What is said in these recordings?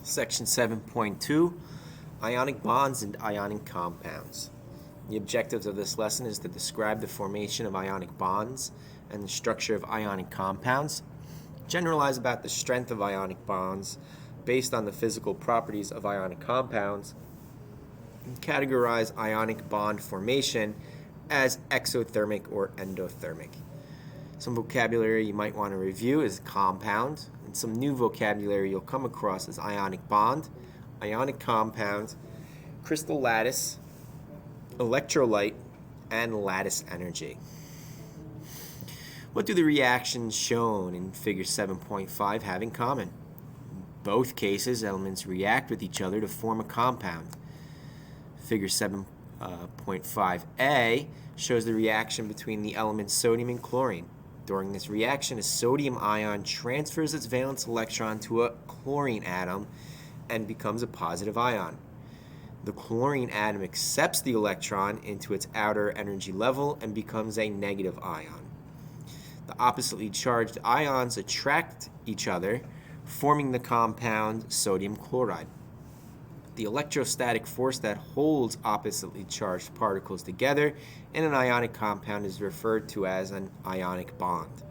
Section 7.2, Ionic bonds and ionic compounds. The objectives of this lesson is to describe the formation of ionic bonds and the structure of ionic compounds, generalize about the strength of ionic bonds based on the physical properties of ionic compounds, and categorize ionic bond formation as exothermic or endothermic. Some vocabulary you might want to review is compound, and some new vocabulary you'll come across is ionic bond, ionic compound, crystal lattice, electrolyte, and lattice energy. What do the reactions shown in figure 7.5 have in common? In both cases, elements react with each other to form a compound. Figure 7.5a shows the reaction between the elements sodium and chlorine. During this reaction, a sodium ion transfers its valence electron to a chlorine atom and becomes a positive ion. The chlorine atom accepts the electron into its outer energy level and becomes a negative ion. The oppositely charged ions attract each other, forming the compound sodium chloride. The electrostatic force that holds oppositely charged particles together in an ionic compound is referred to as an ionic bond.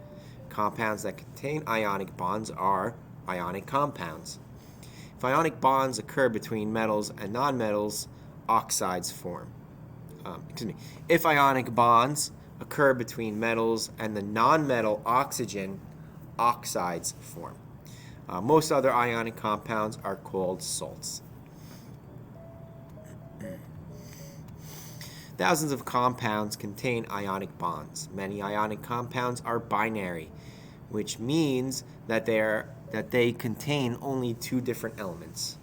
Compounds that contain ionic bonds are ionic compounds. If ionic bonds occur between metals and nonmetals, oxides form. If ionic bonds occur between metals and the nonmetal oxygen, oxides form. Most other ionic compounds are called salts. Thousands of compounds contain ionic bonds. Many ionic compounds are binary, which means that they contain only two different elements.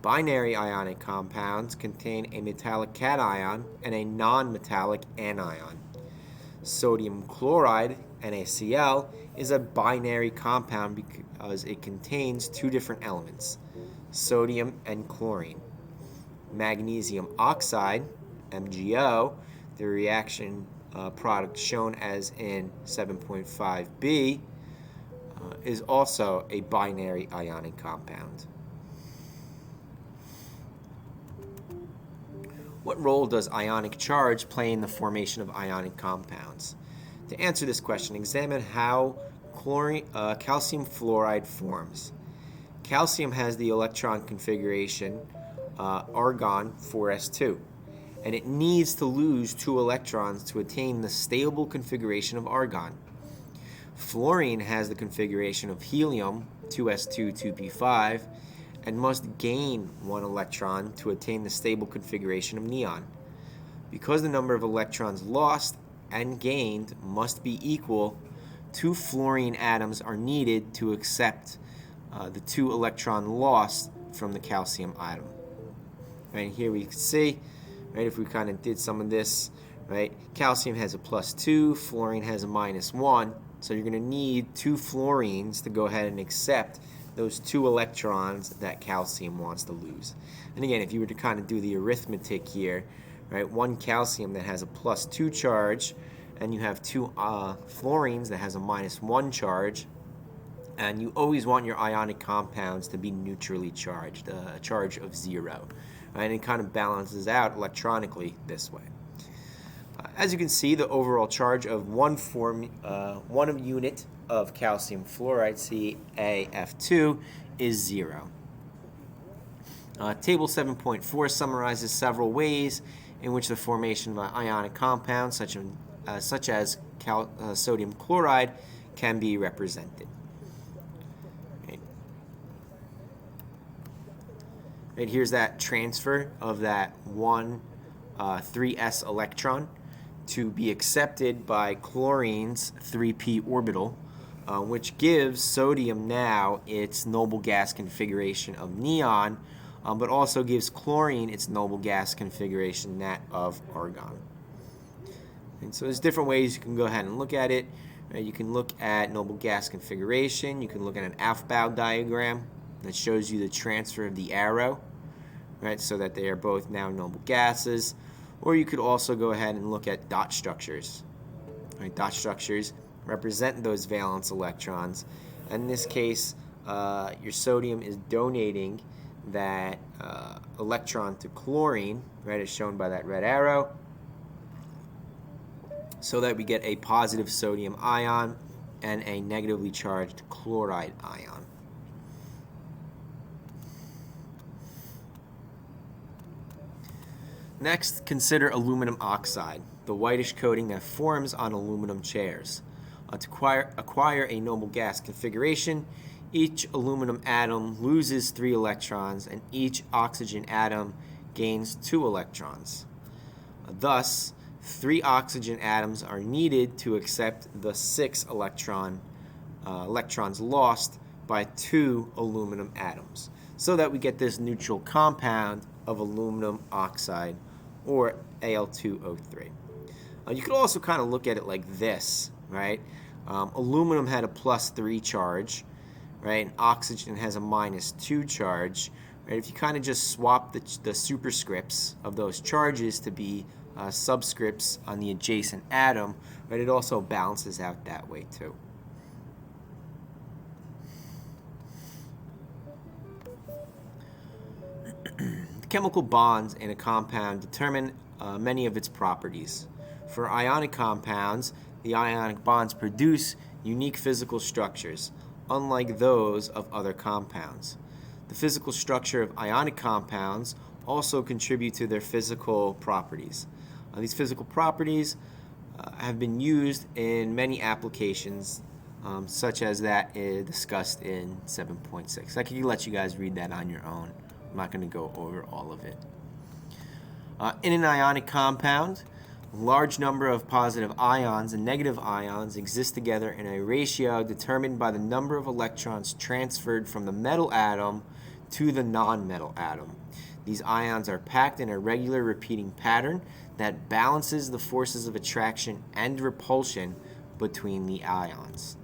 Binary ionic compounds contain a metallic cation and a non-metallic anion. Sodium chloride, NaCl, is a binary compound because it contains two different elements, sodium and chlorine. Magnesium oxide, MgO, the reaction product shown as in 7.5b, is also a binary ionic compound. What role does ionic charge play in the formation of ionic compounds? To answer this question, examine how calcium fluoride forms. Calcium has the electron configuration argon 4s2, and it needs to lose two electrons to attain the stable configuration of argon. Fluorine has the configuration of helium 2s2 2p5 and must gain one electron to attain the stable configuration of neon. Because the number of electrons lost and gained must be equal, two fluorine atoms are needed to accept the two electron lost from the calcium atom. Right here we can see, right, if we kind of did some of this, right, calcium has a +2, fluorine has a -1, so you're going to need two fluorines to go ahead and accept those two electrons that calcium wants to lose. And again, if you were to kind of do the arithmetic here, right, one calcium that has a +2 charge, and you have two fluorines that has a -1 charge, and you always want your ionic compounds to be neutrally charged, a charge of 0. Right, and it kind of balances out electronically this way. As you can see, the overall charge of one unit of calcium fluoride, CaF2, is 0. Table 7.4 summarizes several ways in which the formation of ionic compounds, such as sodium chloride, can be represented. Right, here's that transfer of that 3s electron to be accepted by chlorine's 3p orbital, which gives sodium now its noble gas configuration of neon, but also gives chlorine its noble gas configuration, that of argon. And so there's different ways you can go ahead and look at it. You can look at noble gas configuration. You can look at an Aufbau diagram that shows you the transfer of the arrow, right, so that they are both now noble gases. Or you could also go ahead and look at dot structures. Right, dot structures represent those valence electrons. In this case, your sodium is donating that electron to chlorine, right, as shown by that red arrow, so that we get a positive sodium ion and a negatively charged chloride ion. Next, consider aluminum oxide, the whitish coating that forms on aluminum chairs. To acquire a noble gas configuration, each aluminum atom loses 3 electrons and each oxygen atom gains 2 electrons. Thus, 3 oxygen atoms are needed to accept the 6 electrons lost by 2 aluminum atoms, so that we get this neutral compound of aluminum oxide, or Al2O3. You could also kind of look at it like this, right? Aluminum had a +3 charge, right? And oxygen has a -2 charge, right? If you kind of just swap the superscripts of those charges to be subscripts on the adjacent atom, right, it also balances out that way too. The chemical bonds in a compound determine many of its properties. For ionic compounds, the ionic bonds produce unique physical structures, unlike those of other compounds. The physical structure of ionic compounds also contribute to their physical properties. These physical properties have been used in many applications, such as that discussed in 7.6. I can let you guys read that on your own. I'm not going to go over all of it. In an ionic compound, a large number of positive ions and negative ions exist together in a ratio determined by the number of electrons transferred from the metal atom to the non-metal atom. These ions are packed in a regular repeating pattern that balances the forces of attraction and repulsion between the ions.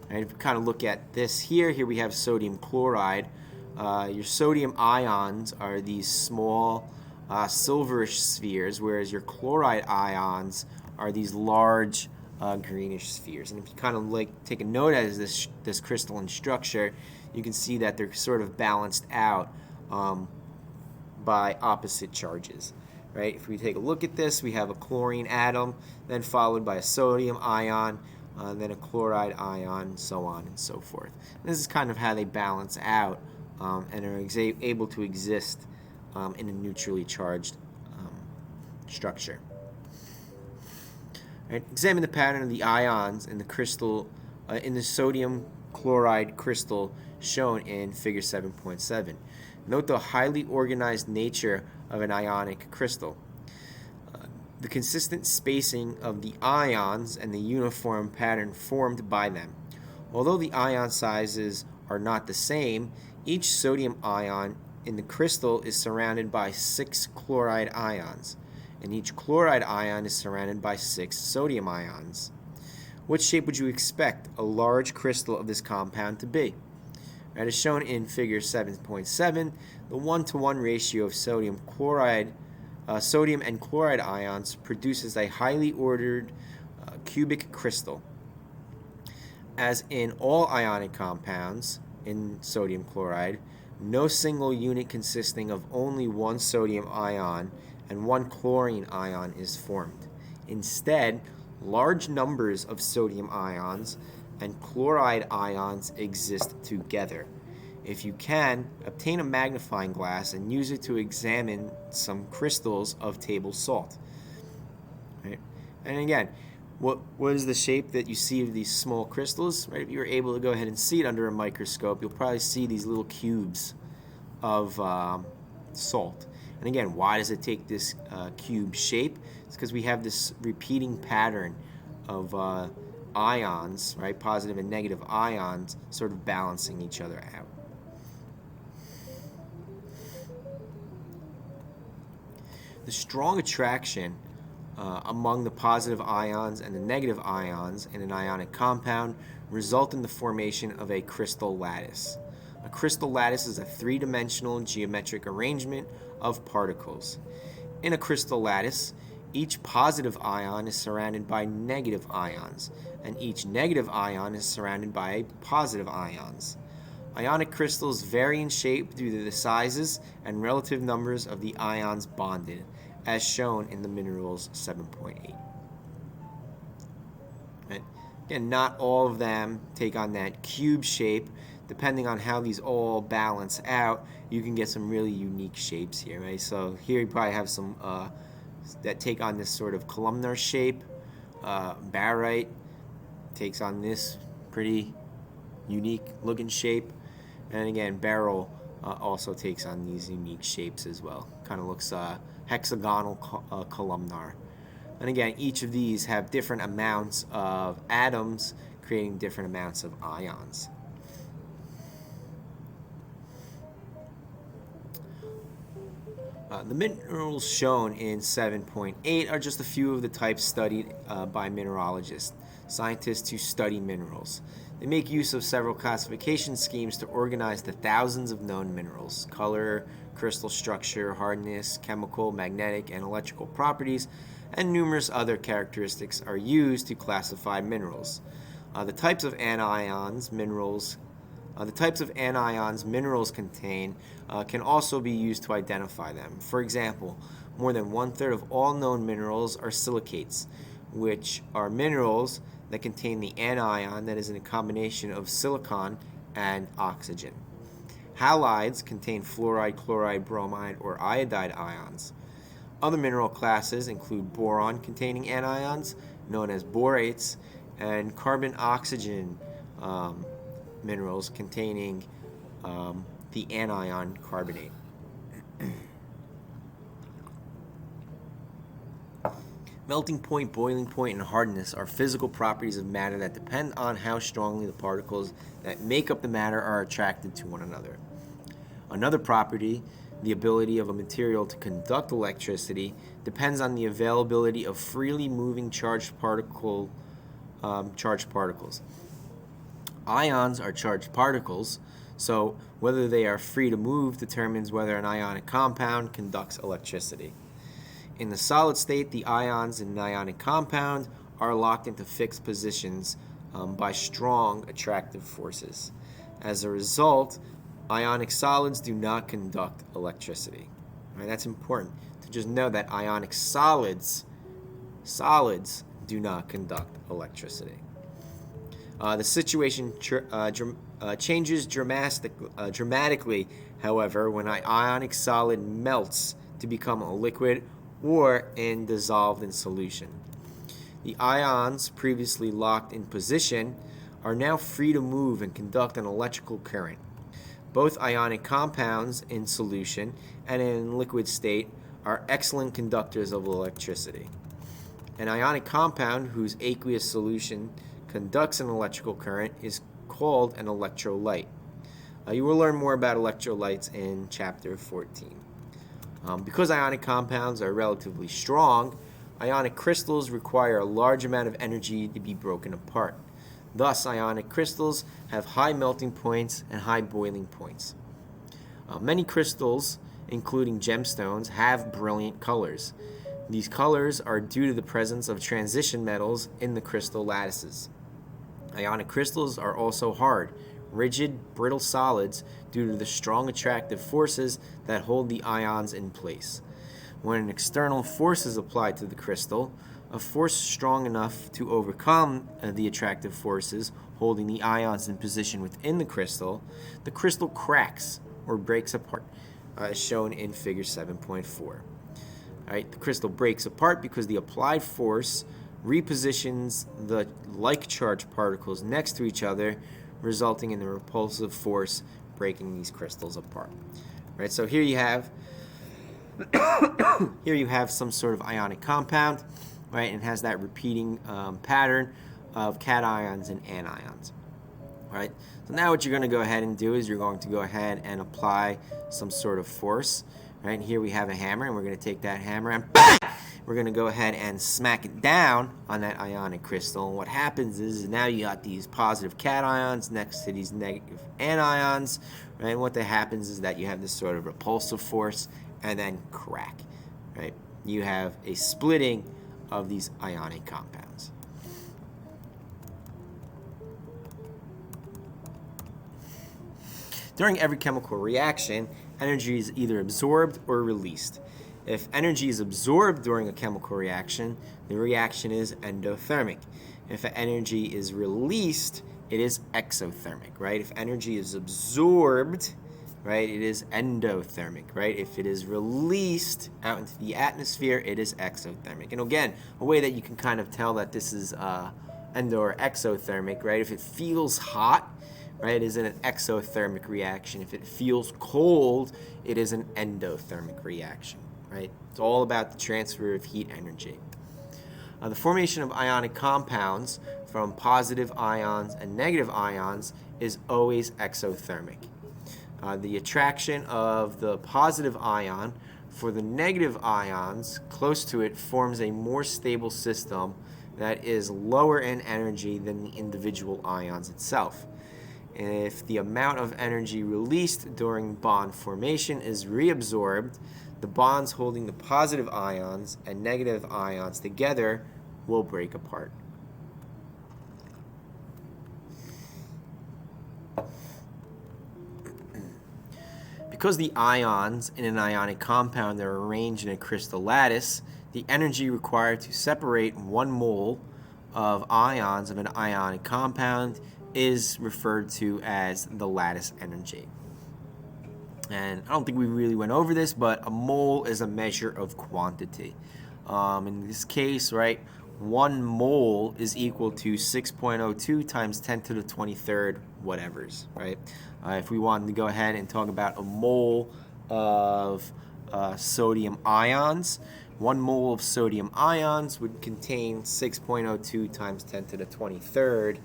Right, if we kind of look at this here we have sodium chloride. Your sodium ions are these small silverish spheres, whereas your chloride ions are these large greenish spheres. And if you kind of take a note as this crystalline structure, you can see that they're sort of balanced out by opposite charges. Right? If we take a look at this, we have a chlorine atom, then followed by a sodium ion, then a chloride ion, so on and so forth. And this is kind of how they balance out and are able to exist in a neutrally charged structure. Right. Examine the pattern of the ions in the crystal, in the sodium chloride crystal shown in Figure 7.7. Note the highly organized nature of an ionic crystal. The consistent spacing of the ions and the uniform pattern formed by them. Although the ion sizes are not the same, each sodium ion in the crystal is surrounded by 6 chloride ions, and each chloride ion is surrounded by 6 sodium ions. What shape would you expect a large crystal of this compound to be? As shown in Figure 7.7, the 1-to-1 ratio of sodium and chloride ions produces a highly ordered cubic crystal. As in all ionic compounds in sodium chloride, no single unit consisting of only 1 sodium ion and 1 chlorine ion is formed. Instead, large numbers of sodium ions and chloride ions exist together. If you can, obtain a magnifying glass and use it to examine some crystals of table salt. Right? And again, what is the shape that you see of these small crystals? Right? If you were able to go ahead and see it under a microscope, you'll probably see these little cubes of salt. And again, why does it take this cube shape? It's because we have this repeating pattern of ions, right? Positive and negative ions sort of balancing each other out. The strong attraction among the positive ions and the negative ions in an ionic compound result in the formation of a crystal lattice. A crystal lattice is a three-dimensional geometric arrangement of particles. In a crystal lattice, each positive ion is surrounded by negative ions, and each negative ion is surrounded by positive ions. Ionic crystals vary in shape due to the sizes and relative numbers of the ions bonded, as shown in the minerals 7.8. Right? Again, not all of them take on that cube shape. Depending on how these all balance out, you can get some really unique shapes here, right? So here you probably have some that take on this sort of columnar shape. Barite takes on this pretty unique looking shape. And again, beryl also takes on these unique shapes as well. Kind of looks hexagonal columnar. And again, each of these have different amounts of atoms creating different amounts of ions. The minerals shown in 7.8 are just a few of the types studied by mineralogists, scientists who study minerals. They make use of several classification schemes to organize the thousands of known minerals. Color, crystal structure, hardness, chemical, magnetic, and electrical properties, and numerous other characteristics are used to classify minerals. The types of anions minerals contain can also be used to identify them. For example, more than 1/3 of all known minerals are silicates, which are minerals that contain the anion that is in a combination of silicon and oxygen. Halides contain fluoride, chloride, bromide, or iodide ions. Other mineral classes include boron-containing anions, known as borates, and carbon-oxygen minerals containing the anion carbonate. Melting point, boiling point, and hardness are physical properties of matter that depend on how strongly the particles that make up the matter are attracted to one another. Another property, the ability of a material to conduct electricity, depends on the availability of freely moving charged particles. Ions are charged particles, so whether they are free to move determines whether an ionic compound conducts electricity. In the solid state, the ions in an ionic compound are locked into fixed positions by strong attractive forces. As a result, ionic solids do not conduct electricity. Right, that's important to just know that ionic solids do not conduct electricity. The situation changes dramatically, however, when an ionic solid melts to become a liquid or dissolved in solution. The ions previously locked in position are now free to move and conduct an electrical current. Both ionic compounds in solution and in liquid state are excellent conductors of electricity. An ionic compound whose aqueous solution conducts an electrical current is called an electrolyte. You will learn more about electrolytes in chapter 14. Because ionic compounds are relatively strong, ionic crystals require a large amount of energy to be broken apart. Thus, ionic crystals have high melting points and high boiling points. Many crystals, including gemstones, have brilliant colors. These colors are due to the presence of transition metals in the crystal lattices. Ionic crystals are also hard, rigid, brittle solids due to the strong attractive forces that hold the ions in place. When an external force is applied to the crystal, a force strong enough to overcome the attractive forces holding the ions in position within the crystal cracks or breaks apart, as shown in figure 7.4. Right, the crystal breaks apart because the applied force repositions the like-charged particles next to each other, resulting in the repulsive force breaking these crystals apart. Right, so here you have some sort of ionic compound, right, and it has that repeating pattern of cations and anions. Right, so now what you're going to go ahead and do is you're going to go ahead and apply some sort of force. Right, here we have a hammer, and we're going to take that hammer and we're going to go ahead and smack it down on that ionic crystal. And what happens is now you got these positive cations next to these negative anions. Right, and what that happens is that you have this sort of repulsive force and then crack. Right, you have a splitting of these ionic compounds. During every chemical reaction, energy is either absorbed or released. If energy is absorbed during a chemical reaction, the reaction is endothermic. If energy is released, it is exothermic, right? If energy is absorbed, right, it is endothermic, right? If it is released out into the atmosphere, it is exothermic. And again, a way that you can kind of tell that this is endo or exothermic, right? If it feels hot, right, it is an exothermic reaction. If it feels cold, it is an endothermic reaction, right? It's all about the transfer of heat energy. The formation of ionic compounds from positive ions and negative ions is always exothermic. The attraction of the positive ion for the negative ions close to it forms a more stable system that is lower in energy than the individual ions itself. If the amount of energy released during bond formation is reabsorbed, the bonds holding the positive ions and negative ions together will break apart. Because the ions in an ionic compound are arranged in a crystal lattice, the energy required to separate 1 mole of ions of an ionic compound is referred to as the lattice energy. And I don't think we really went over this, but a mole is a measure of quantity. In this case, right, 1 mole is equal to 6.02 times 10 to the 23rd whatevers, right? If we wanted to go ahead and talk about a mole of sodium ions, 1 mole of sodium ions would contain 6.02 times 10 to the 23rd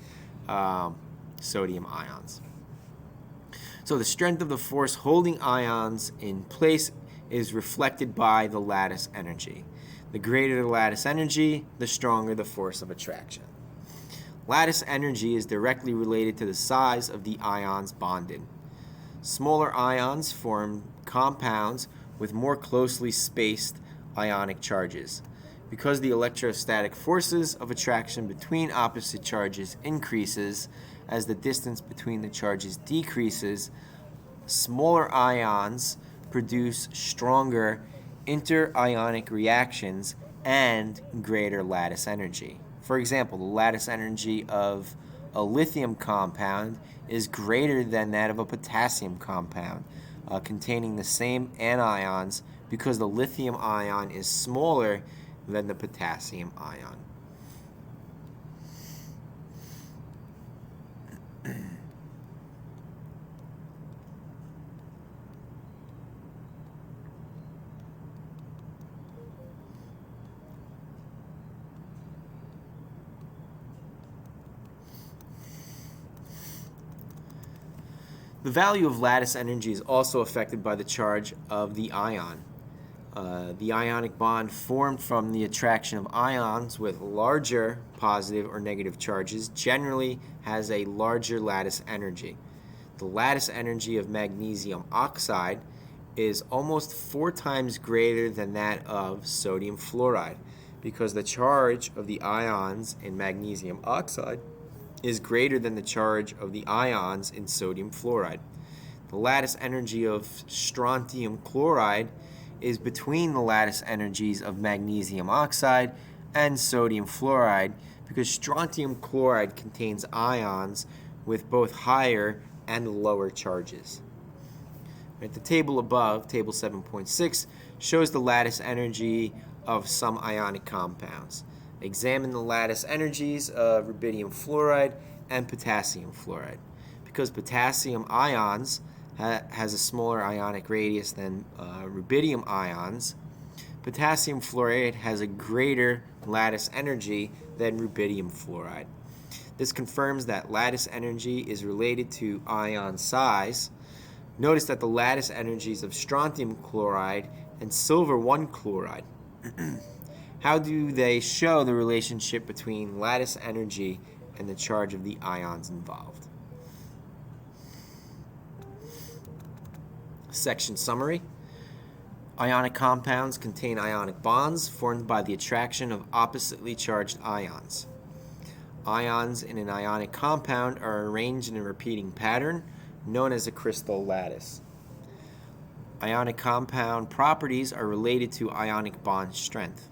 sodium ions. So the strength of the force holding ions in place is reflected by the lattice energy. The greater the lattice energy, the stronger the force of attraction. Lattice energy is directly related to the size of the ions bonded. Smaller ions form compounds with more closely spaced ionic charges. Because the electrostatic forces of attraction between opposite charges increases as the distance between the charges decreases, smaller ions produce stronger interionic reactions and greater lattice energy. For example, the lattice energy of a lithium compound is greater than that of a potassium compound containing the same anions because the lithium ion is smaller than the potassium ion. The value of lattice energy is also affected by the charge of the ion. The ionic bond formed from the attraction of ions with larger positive or negative charges generally has a larger lattice energy. The lattice energy of magnesium oxide is almost 4 times greater than that of sodium fluoride because the charge of the ions in magnesium oxide is greater than the charge of the ions in sodium fluoride. The lattice energy of strontium chloride is between the lattice energies of magnesium oxide and sodium fluoride because strontium chloride contains ions with both higher and lower charges. Right, the table above, table 7.6, shows the lattice energy of some ionic compounds. Examine the lattice energies of rubidium fluoride and potassium fluoride. Because potassium ions has a smaller ionic radius than rubidium ions, potassium fluoride has a greater lattice energy than rubidium fluoride. This confirms that lattice energy is related to ion size. Notice that the lattice energies of strontium chloride and silver 1 chloride how do they show the relationship between lattice energy and the charge of the ions involved? Section summary. Ionic compounds contain ionic bonds formed by the attraction of oppositely charged ions. Ions in an ionic compound are arranged in a repeating pattern known as a crystal lattice. Ionic compound properties are related to ionic bond strength.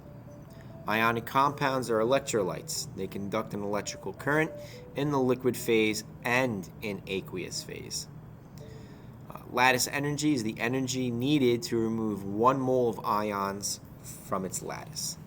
Ionic compounds are electrolytes. They conduct an electrical current in the liquid phase and in aqueous phase. Lattice energy is the energy needed to remove 1 mole of ions from its lattice.